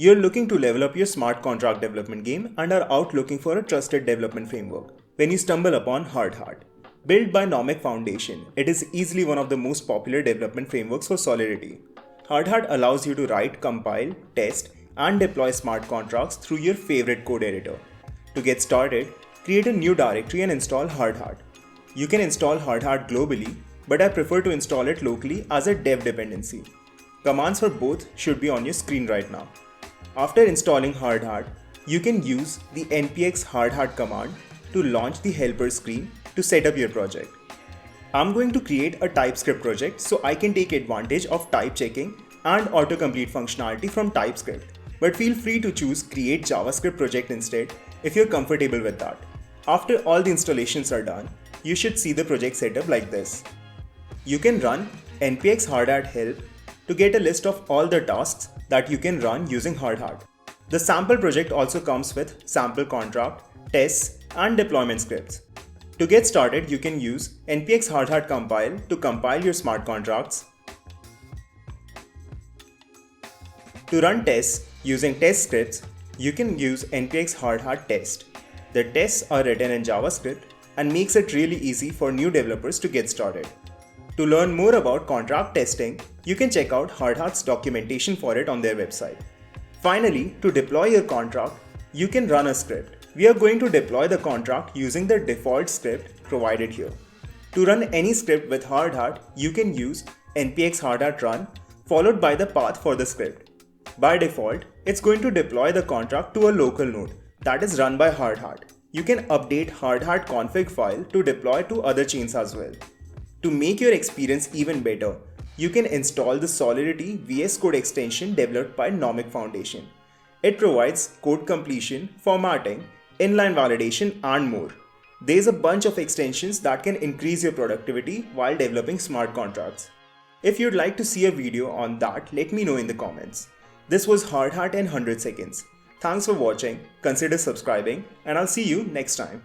You're looking to level up your smart contract development game and are out looking for a trusted development framework when you stumble upon Hardhat. Built by Nomic Foundation, it is easily one of the most popular development frameworks for Solidity. Hardhat allows you to write, compile, test, and deploy smart contracts through your favorite code editor. To get started, create a new directory and install Hardhat. You can install Hardhat globally, but I prefer to install it locally as a dev dependency. Commands for both should be on your screen right now. After installing Hardhat, you can use the npx hardhat command to launch the helper screen to set up your project. I'm going to create a TypeScript project so I can take advantage of type checking and autocomplete functionality from TypeScript, but feel free to choose Create JavaScript project instead if you're comfortable with that. After all the installations are done, you should see the project setup like this. You can run npx hardhat help to get a list of all the tasks that you can run using Hardhat. The sample project also comes with sample contract, tests, and deployment scripts. To get started, you can use npx hardhat compile to compile your smart contracts. To run tests using test scripts, you can use npx hardhat test. The tests are written in JavaScript and makes it really easy for new developers to get started. To learn more about contract testing, you can check out Hardhat's documentation for it on their website. Finally, to deploy your contract, you can run a script. We are going to deploy the contract using the default script provided here. To run any script with Hardhat, you can use npx hardhat run followed by the path for the script. By default, it's going to deploy the contract to a local node that is run by Hardhat. You can update Hardhat config file to deploy to other chains as well. To make your experience even better, you can install the Solidity VScode extension developed by Nomic Foundation. It provides code completion, formatting, inline validation, and more. There's a bunch of extensions that can increase your productivity while developing smart contracts. If you'd like to see a video on that, let me know in the comments. This was Hardhat in 100 seconds. Thanks for watching, consider subscribing, and I'll see you next time.